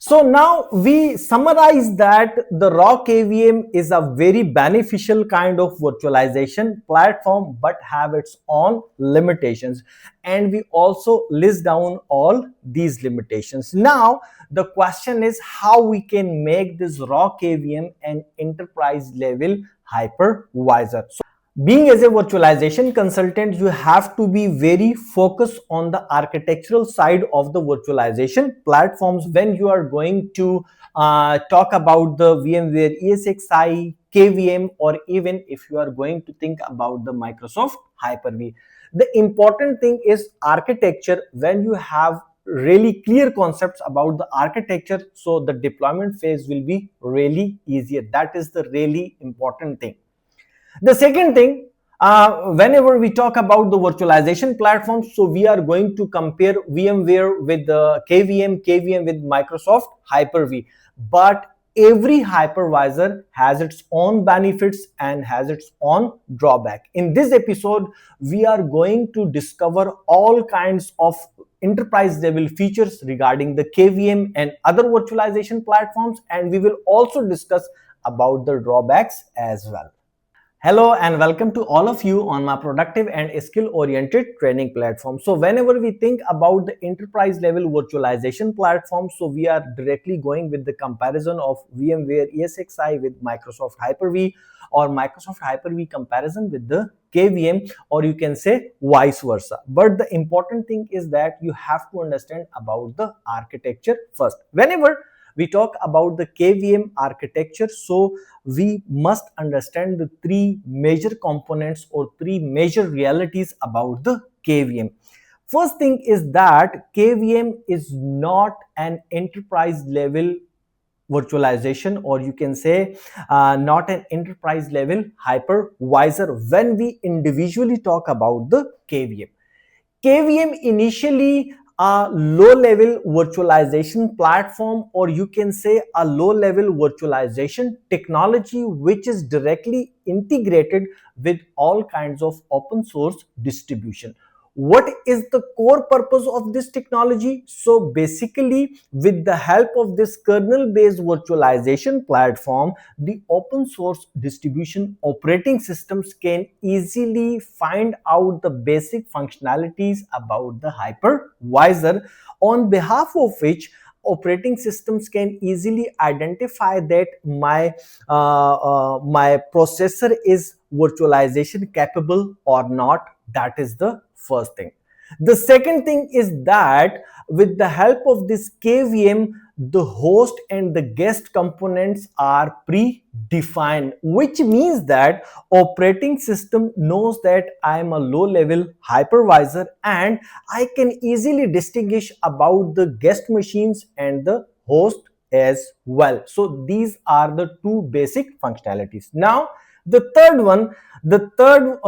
So now we summarize that the raw KVM is a very beneficial kind of virtualization platform but have its own limitations, and we also list down all these limitations. Now the question is how we can make this raw KVM an enterprise level hypervisor. So being as a virtualization consultant, you have to be very focused on the architectural side of the virtualization platforms when you are going to talk about the VMware ESXI, KVM, or even if you are going to think about the Microsoft Hyper-V. The important thing is architecture. When you have really clear concepts about the architecture, so the deployment phase will be really easier. That is the really important thing. The second thing, whenever we talk about the virtualization platforms, so we are going to compare VMware with the KVM with Microsoft Hyper-V. But every hypervisor has its own benefits and has its own drawback. In this episode, we are going to discover all kinds of enterprise level features regarding the KVM and other virtualization platforms, and we will also discuss about the drawbacks as well. Hello and welcome to all of you on my productive and skill oriented training platform. So whenever we think about the enterprise level virtualization platform, so we are directly going with the comparison of VMware ESXi with Microsoft Hyper-V, or Microsoft Hyper-V comparison with the KVM, or you can say vice versa. But the important thing is that you have to understand about the architecture first. Whenever we talk about the KVM architecture, so we must understand the three major components or three major realities about the KVM. First thing is that KVM is not an enterprise level virtualization, or you can say not an enterprise level hypervisor when we individually talk about the KVM. KVM initially a low-level virtualization platform, or you can say a low-level virtualization technology which is directly integrated with all kinds of open source distribution. What is the core purpose of this technology? So basically, with the help of this kernel-based virtualization platform, the open source distribution operating systems can easily find out the basic functionalities about the hypervisor, on behalf of which operating systems can easily identify that my processor is virtualization capable or not. That is the first thing. The second thing is that with the help of this KVM, the host and the guest components are predefined, which means that operating system knows that I am a low level hypervisor and I can easily distinguish about the guest machines and the host as well. So these are the two basic functionalities. Now the third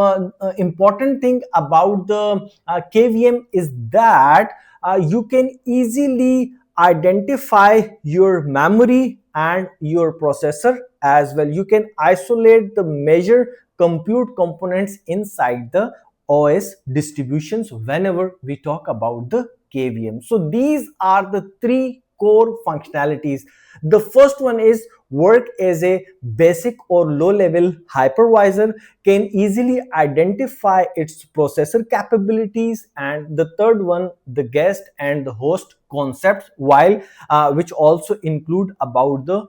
important thing about the KVM is that you can easily identify your memory and your processor as well. You can isolate the major compute components inside the OS distributions whenever we talk about the KVM. So these are the three core functionalities. The first one is work as a basic or low level hypervisor, can easily identify its processor capabilities, and the third one, the guest and the host concepts, while which also include about the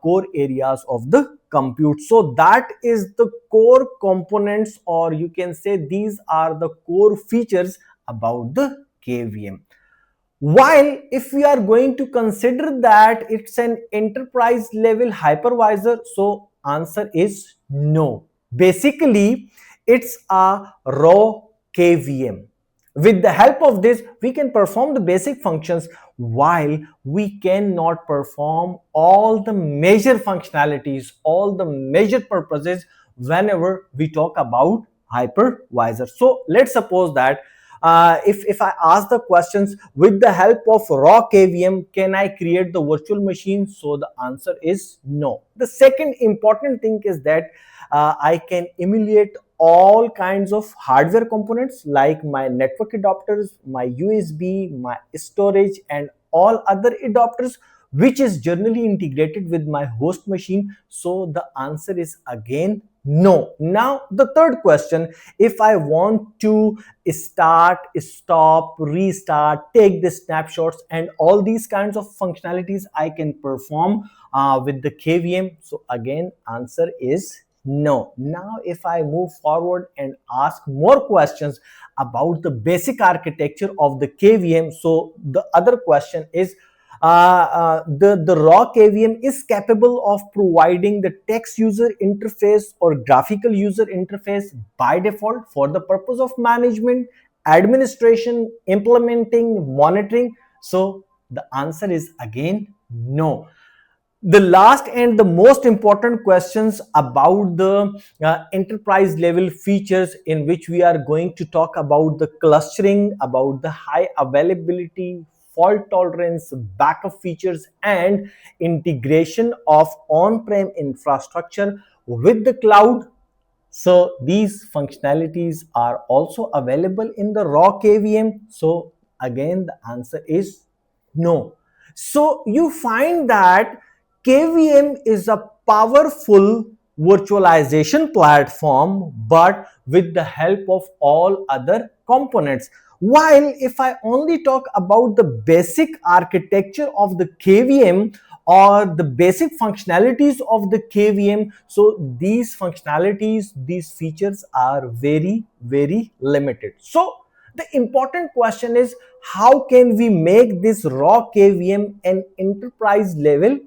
core areas of the compute. So that is the core components, or you can say these are the core features about the KVM. While if we are going to consider that it's an enterprise level hypervisor, so answer is no. Basically, it's a raw KVM. With the help of this, we can perform the basic functions while we cannot perform all the major functionalities, all the major purposes whenever we talk about hypervisor. So let's suppose that if I ask the questions, with the help of raw KVM, can I create the virtual machine? So the answer is no. The second important thing is that I can emulate all kinds of hardware components like my network adapters, my USB, my storage, and all other adapters which is generally integrated with my host machine? So the answer is again no. Now the third question, if I want to start, stop, restart, take the snapshots and all these kinds of functionalities I can perform with the KVM. So again, answer is no. Now if I move forward and ask more questions about the basic architecture of the KVM, so the other question is, the raw KVM is capable of providing the text user interface or graphical user interface by default for the purpose of management, administration, implementing, monitoring. So the answer is again no. The last and the most important questions about the enterprise level features, in which we are going to talk about the clustering, about the high availability, fault tolerance, backup features, and integration of on-prem infrastructure with the cloud. So these functionalities are also available in the raw KVM. So again, the answer is no. So you find that KVM is a powerful virtualization platform, but with the help of all other components. While if I only talk about the basic architecture of the KVM or the basic functionalities of the KVM, so these functionalities, these features are very, very limited. So the important question is, how can we make this raw KVM an enterprise level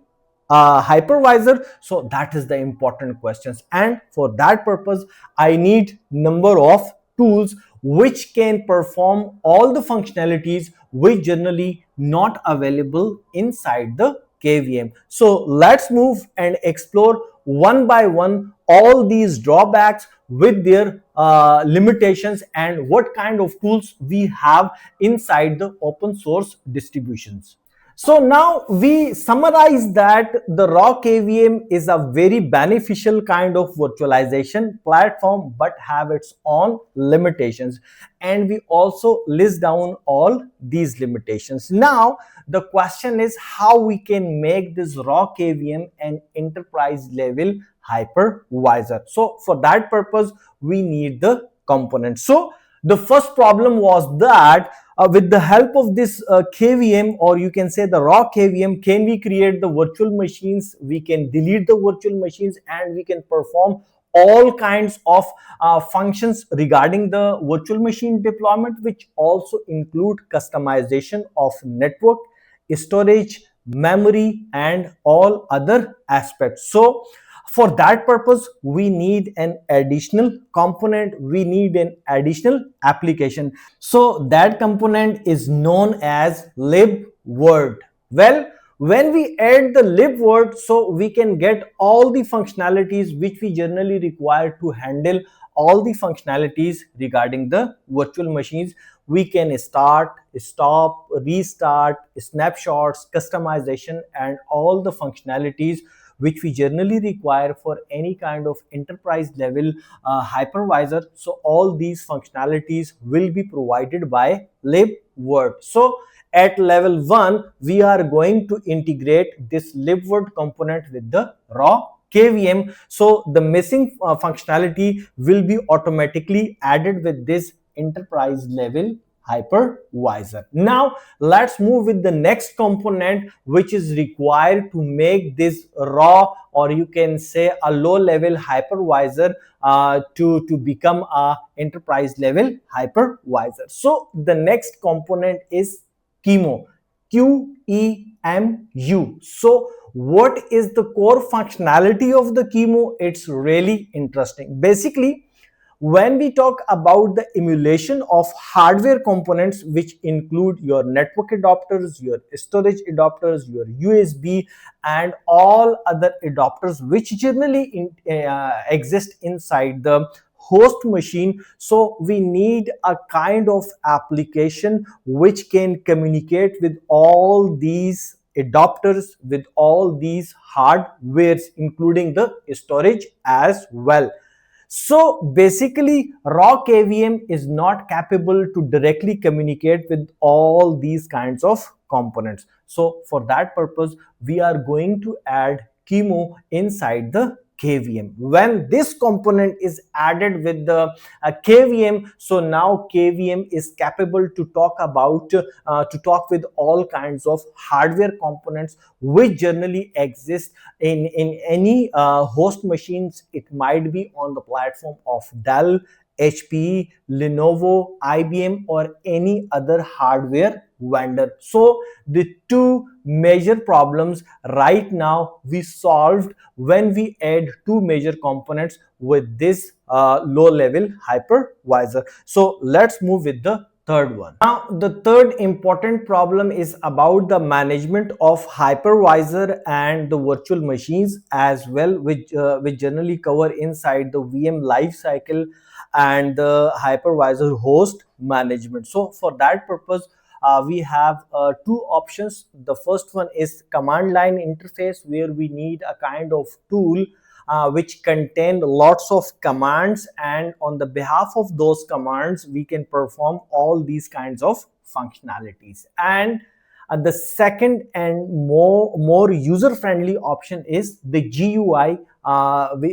hypervisor? So that is the important questions, and for that purpose I need number of tools which can perform all the functionalities which generally not available inside the KVM. So let's move and explore one by one all these drawbacks with their limitations and what kind of tools we have inside the open source distributions. So now we summarize that the raw KVM is a very beneficial kind of virtualization platform, but have its own limitations. And we also list down all these limitations. Now the question is how we can make this raw KVM an enterprise level hypervisor. So for that purpose, we need the components. So the first problem was that with the help of this KVM, or you can say the raw KVM, can we create the virtual machines? We can delete the virtual machines and we can perform all kinds of functions regarding the virtual machine deployment, which also include customization of network, storage, memory, and all other aspects. So for that purpose, we need an additional component, we need an additional application. So that component is known as Libvirt. Well, when we add the Libvirt, so we can get all the functionalities which we generally require to handle all the functionalities regarding the virtual machines. We can start, stop, restart, snapshots, customization, and all the functionalities which we generally require for any kind of enterprise level hypervisor. So all these functionalities will be provided by Libvirt. So at level 1, we are going to integrate this Libvirt component with the raw KVM. So the missing functionality will be automatically added with this enterprise level hypervisor. Now let's move with the next component which is required to make this raw, or you can say a low level hypervisor to become a enterprise level hypervisor. So the next component is QEMU. QEMU. So what is the core functionality of the QEMU? It's really interesting. Basically, when we talk about the emulation of hardware components, which include your network adapters, your storage adapters, your USB, and all other adapters which generally exist inside the host machine, so we need a kind of application which can communicate with all these adapters, with all these hardwares, including the storage as well. So basically, raw KVM is not capable to directly communicate with all these kinds of components. So for that purpose, we are going to add QEMU inside the KVM. When this component is added with the KVM, so now KVM is capable to talk with all kinds of hardware components which generally exist in any host machines. It might be on the platform of Dell, HP, Lenovo, IBM, or any other hardware vendor. So the two major problems right now we solved when we add two major components with this low level hypervisor. So let's move with the third one. Now the third important problem is about the management of hypervisor and the virtual machines as well, which generally cover inside the VM lifecycle and the hypervisor host management. So for that purpose, we have two options. The first one is command line interface, where we need a kind of tool which contain lots of commands, and on the behalf of those commands we can perform all these kinds of functionalities. And the second and more user friendly option is the GUI,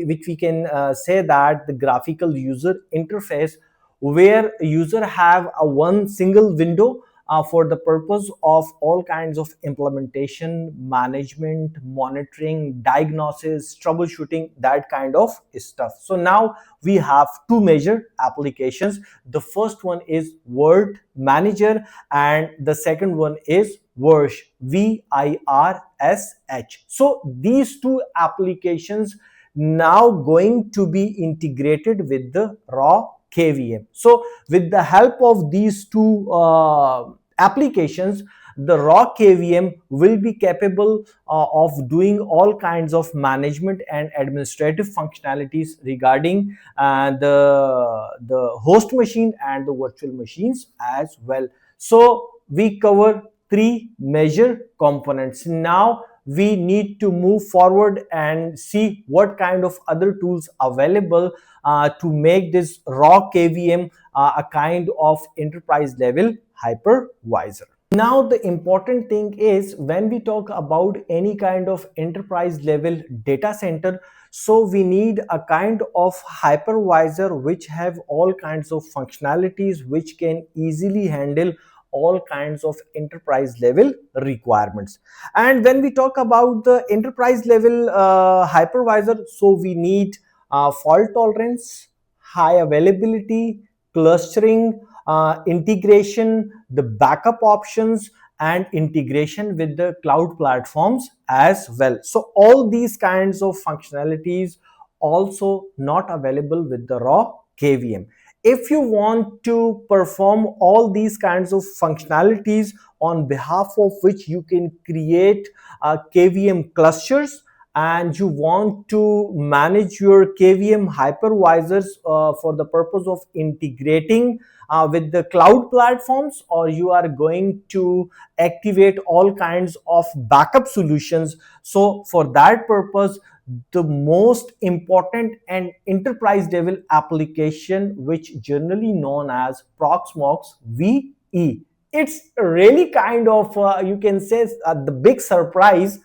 which we can say that the graphical user interface, where user have a one single window for the purpose of all kinds of implementation, management, monitoring, diagnosis, troubleshooting, that kind of stuff. So now we have two major applications. The first one is Virt Manager and the second one is Virsh, VIRSH. So these two applications now going to be integrated with the raw KVM. So with the help of these two applications, the raw KVM will be capable of doing all kinds of management and administrative functionalities regarding the host machine and the virtual machines as well. So we cover three major components. Now we need to move forward and see what kind of other tools available to make this raw KVM a kind of enterprise level hypervisor. Now the important thing is, when we talk about any kind of enterprise level data center, so we need a kind of hypervisor which have all kinds of functionalities which can easily handle all kinds of enterprise level requirements. And when we talk about the enterprise level hypervisor, so we need fault tolerance, high availability, clustering, integration, the backup options, and integration with the cloud platforms as well. So all these kinds of functionalities also not available with the raw KVM. If you want to perform all these kinds of functionalities, on behalf of which you can create KVM clusters, and you want to manage your KVM hypervisors for the purpose of integrating with the cloud platforms, or you are going to activate all kinds of backup solutions. So for that purpose, the most important and enterprise level application, which generally known as proxmox VE, it's really kind of you can say the big surprise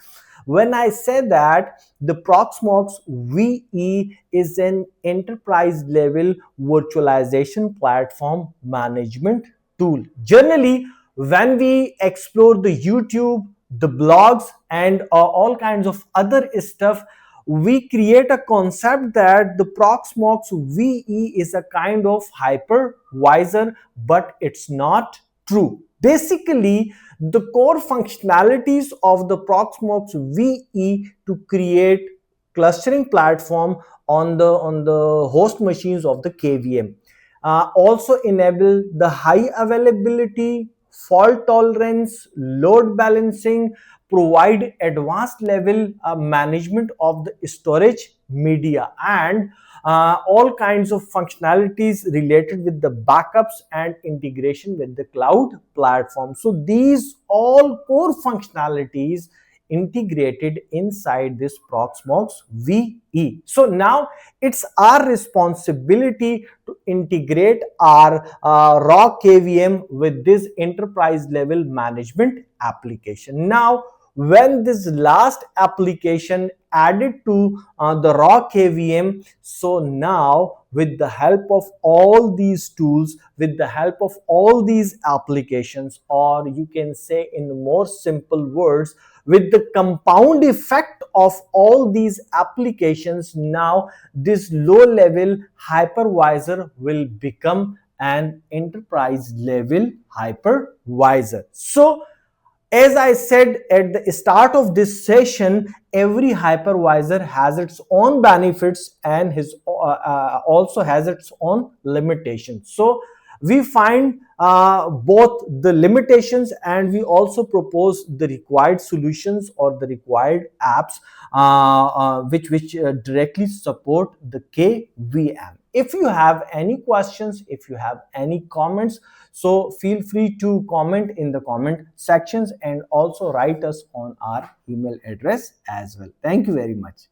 when I say that the proxmox VE is an enterprise level virtualization platform management tool. Generally, when we explore the YouTube, the blogs, and all kinds of other stuff, we create a concept that the proxmox VE is a kind of hypervisor, but it's not true. Basically, the core functionalities of the proxmox VE to create clustering platform on the host machines of the KVM also enable the high availability, fault tolerance, load balancing, provide advanced level management of the storage media, and all kinds of functionalities related with the backups and integration with the cloud platform. So these all core functionalities integrated inside this proxmox VE. So now it's our responsibility to integrate our raw KVM with this enterprise level management application. Now when this last application added to the raw KVM, so now with the help of all these tools, with the help of all these applications, or you can say in more simple words, with the compound effect of all these applications, now this low level hypervisor will become an enterprise level hypervisor. So as I said at the start of this session, every hypervisor has its own benefits and also has its own limitations. So we find both the limitations and we also propose the required solutions or the required apps which directly support the KVM. If you have any questions, if you have any comments, so feel free to comment in the comment sections and also write us on our email address as well. Thank you very much.